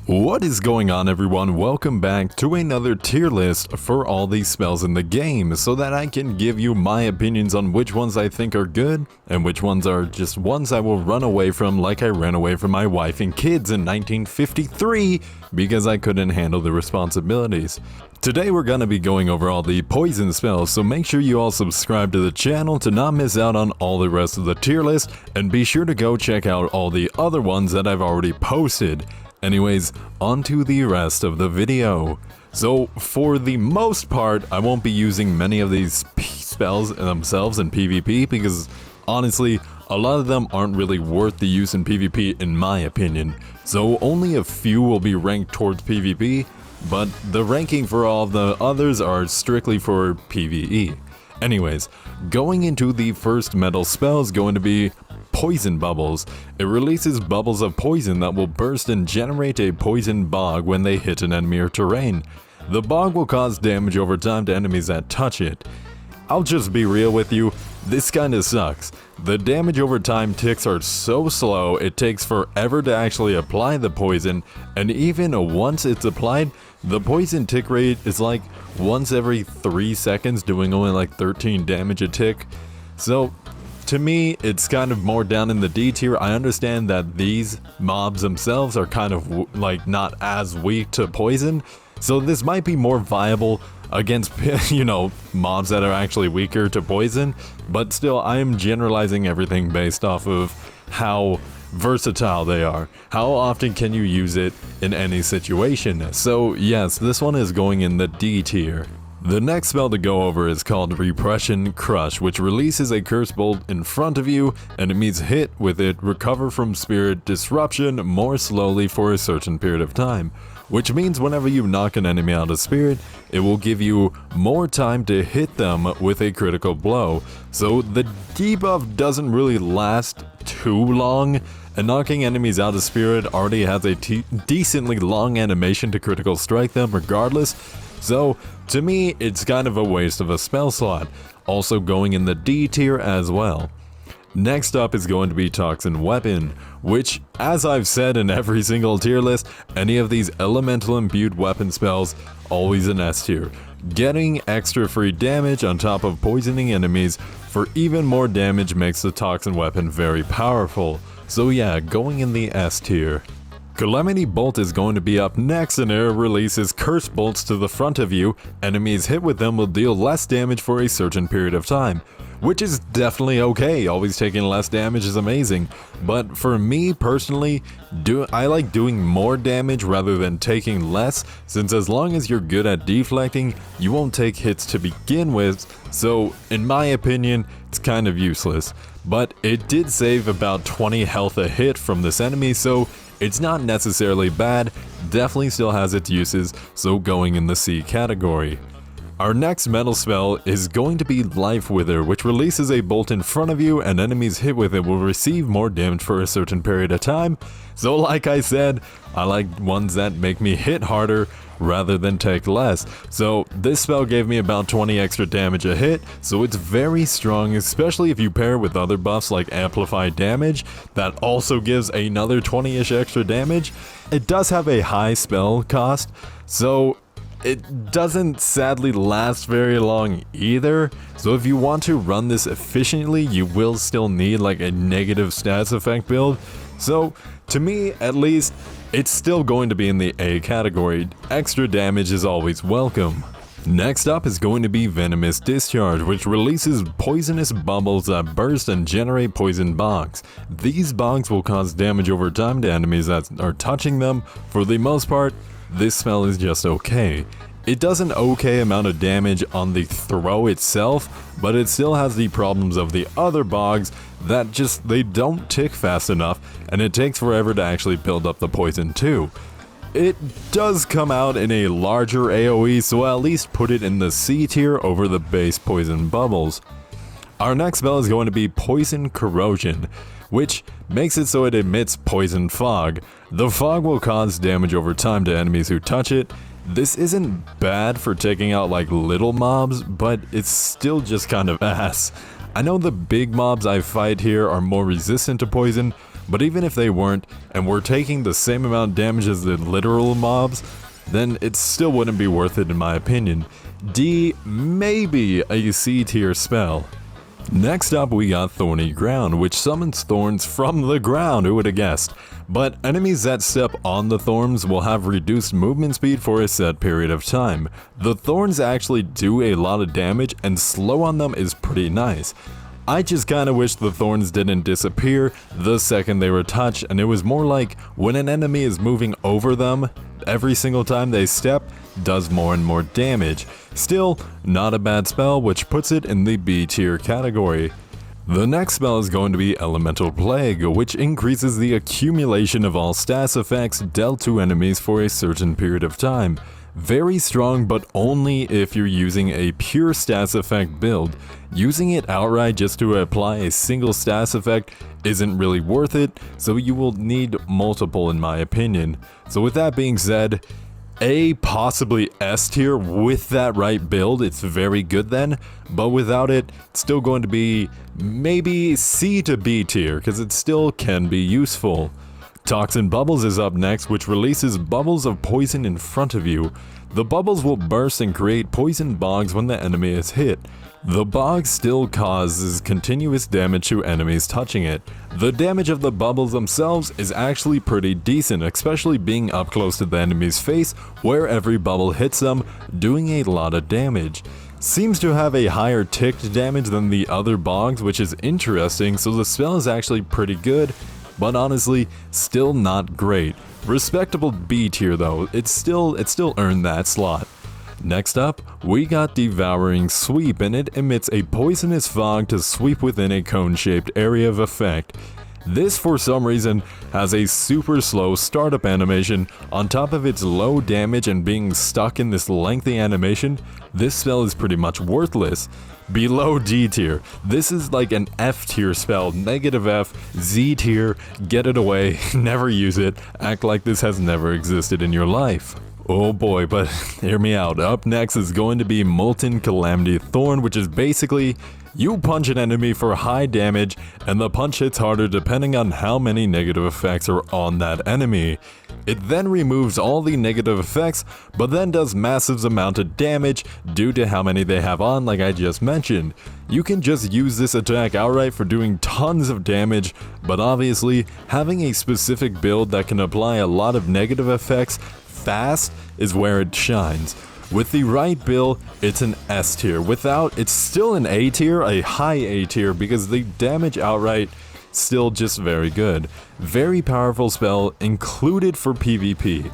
What is going on, everyone? Welcome back to another tier list for all these spells in the game so that I can give you my opinions on which ones I think are good and which ones are just ones I will run away from, like I ran away from my wife and kids in 1953 because I couldn't handle the responsibilities. Today we're gonna be going over all the poison spells, so make sure you all subscribe to the channel to not miss out on all the rest of the tier list, and be sure to go check out all the other ones that I've already posted. Anyways, on to the rest of the video. So, for the most part, I won't be using many of these spells themselves in PvP because, honestly, a lot of them aren't really worth the use in PvP in my opinion. So, only a few will be ranked towards PvP, but the ranking for all the others are strictly for PvE. Anyways, going into the first metal spell is going to be Poison Bubbles. It releases bubbles of poison that will burst and generate a poison bog when they hit an enemy or terrain. The bog will cause damage over time to enemies that touch it. I'll just be real with you, this kinda sucks. The damage over time ticks are so slow, it takes forever to actually apply the poison, and even once it's applied, the poison tick rate is like once every 3 seconds, doing only like 13 damage a tick. So, to me, it's kind of more down in the D tier. I understand that these mobs themselves are kind of like not as weak to poison, so this might be more viable against, you know, mobs that are actually weaker to poison, but still, I am generalizing everything based off of how versatile they are. How often can you use it in any situation? So yes, this one is going in the D tier. The next spell to go over is called Repression Crush, which releases a curse bolt in front of you. Enemies hit with it recover from spirit disruption more slowly for a certain period of time, which means whenever you knock an enemy out of spirit, it will give you more time to hit them with a critical blow. So the debuff doesn't really last too long, and knocking enemies out of spirit already has a decently long animation to critical strike them regardless. So, to me, it's kind of a waste of a spell slot, also going in the D tier as well. Next up is going to be Toxin Weapon, which, as I've said in every single tier list, any of these elemental imbued weapon spells, always an S tier. Getting extra free damage on top of poisoning enemies for even more damage makes the Toxin Weapon very powerful. So yeah, going in the S tier. Calamity Bolt is going to be up next, and it releases curse bolts to the front of you. Enemies hit with them will deal less damage for a certain period of time, which is definitely okay. Always taking less damage is amazing, but for me personally, I like doing more damage rather than taking less, since as long as you're good at deflecting, you won't take hits to begin with, so in my opinion, it's kind of useless. But it did save about 20 health a hit from this enemy, so it's not necessarily bad, definitely still has its uses, so going in the C category. Our next metal spell is going to be Life Wither, which releases a bolt in front of you, and enemies hit with it will receive more damage for a certain period of time. So like I said, I like ones that make me hit harder rather than take less. So this spell gave me about 20 extra damage a hit, so it's very strong, especially if you pair it with other buffs like Amplified Damage, that also gives another 20-ish extra damage. It does have a high spell cost, so it doesn't sadly last very long either, so if you want to run this efficiently, you will still need like a negative stats effect build. So to me, at least, it's still going to be in the A category. Extra damage is always welcome. Next up is going to be Venomous Discharge, which releases poisonous bubbles that burst and generate poison bogs. These bogs will cause damage over time to enemies that are touching them. For the most part, this spell is just okay. It does an okay amount of damage on the throw itself, but it still has the problems of the other bogs that they don't tick fast enough, and it takes forever to actually build up the poison too. It does come out in a larger AoE, so I'll at least put it in the C tier over the base Poison Bubbles. Our next spell is going to be Poison Corrosion, which makes it so it emits poison fog. The fog will cause damage over time to enemies who touch it. This isn't bad for taking out like little mobs, but it's still just kind of ass. I know the big mobs I fight here are more resistant to poison, But even if they weren't, and were taking the same amount of damage as the literal mobs, then it still wouldn't be worth it in my opinion. D, maybe a C tier spell. Next up we got Thorny Ground, which summons thorns from the ground, who would have guessed? But enemies that step on the thorns will have reduced movement speed for a set period of time. The thorns actually do a lot of damage, and slow on them is pretty nice. I just kinda wish the thorns didn't disappear the second they were touched, and it was more like when an enemy is moving over them, every single time they step, does more and more damage. Still, not a bad spell, which puts it in the B tier category. The next spell is going to be Elemental Plague, which increases the accumulation of all stats effects dealt to enemies for a certain period of time. Very strong, but only if you're using a pure stats effect build. Using it outright just to apply a single stats effect isn't really worth it, so you will need multiple in my opinion. So with that being said, A, possibly S tier with that right build, it's very good then, but without it, it's still going to be maybe C to B tier, because it still can be useful. Toxin Bubbles is up next, which releases bubbles of poison in front of you. The bubbles will burst and create poison bogs when the enemy is hit. The bog still causes continuous damage to enemies touching it. The damage of the bubbles themselves is actually pretty decent, especially being up close to the enemy's face, where every bubble hits them, doing a lot of damage. Seems to have a higher ticked damage than the other bogs, which is interesting, so the spell is actually pretty good, but honestly, still not great. Respectable B tier though, it still earned that slot. Next up, we got Devouring Sweep, and it emits a poisonous fog to sweep within a cone-shaped area of effect. This, for some reason, has a super slow startup animation. On top of its low damage and being stuck in this lengthy animation, this spell is pretty much worthless. Below D tier, this is like an F tier spell, negative F, Z tier, get it away, never use it, act like this has never existed in your life. Oh boy, but hear me out. Up next is going to be Molten Calamity Thorn, which is basically you punch an enemy for high damage and the punch hits harder depending on how many negative effects are on that enemy. It then removes all the negative effects, but then does massive amount of damage due to how many they have on, like I just mentioned. You can just use this attack outright for doing tons of damage, but obviously having a specific build that can apply a lot of negative effects fast is where it shines. With the right build, it's an S tier. Without, it's still an A tier, a high A tier, because the damage outright still just very good. Very powerful spell, included for PvP.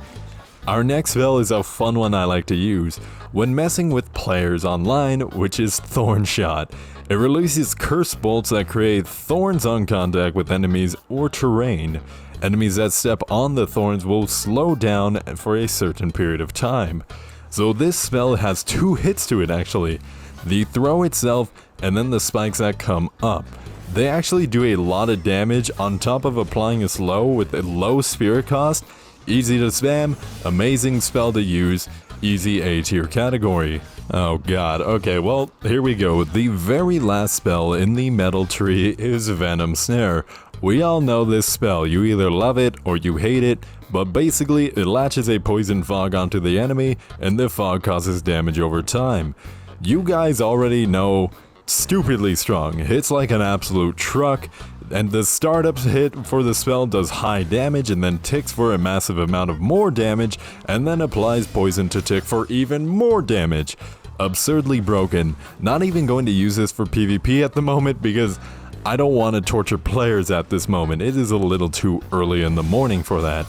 Our next spell is a fun one I like to use when messing with players online, which is Thorn Shot. It releases cursed bolts that create thorns on contact with enemies or terrain. Enemies that step on the thorns will slow down for a certain period of time. So this spell has two hits to it actually. The throw itself and then the spikes that come up. They actually do a lot of damage on top of applying a slow with a low spirit cost. Easy to spam, amazing spell to use, easy A tier category. Oh god, okay, well, here we go. The very last spell in the metal tree is Venom Snare. We all know this spell, you either love it or you hate it, but basically it latches a poison fog onto the enemy and the fog causes damage over time. You guys already know, stupidly strong, hits like an absolute truck, and the startup hit for the spell does high damage and then ticks for a massive amount of more damage and then applies poison to tick for even more damage. Absurdly broken. Not even going to use this for PvP at the moment because I don't want to torture players at this moment. It is a little too early in the morning for that.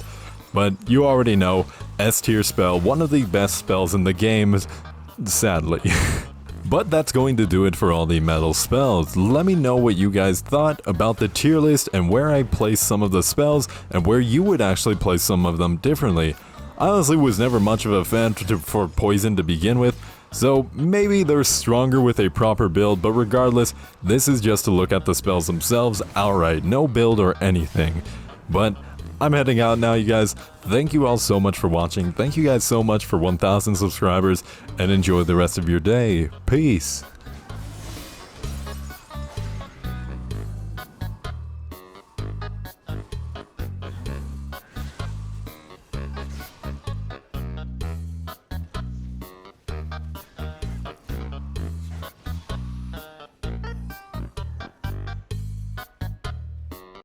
But you already know, S tier spell, one of the best spells in the game, sadly. But that's going to do it for all the metal spells. Let me know what you guys thought about the tier list and where I placed some of the spells and where you would actually place some of them differently. I honestly was never much of a fan for poison to begin with, so maybe they're stronger with a proper build, but regardless, this is just to look at the spells themselves outright, no build or anything. But I'm heading out now, you guys. Thank you all so much for watching. Thank you guys so much for 1,000 subscribers, and enjoy the rest of your day. Peace.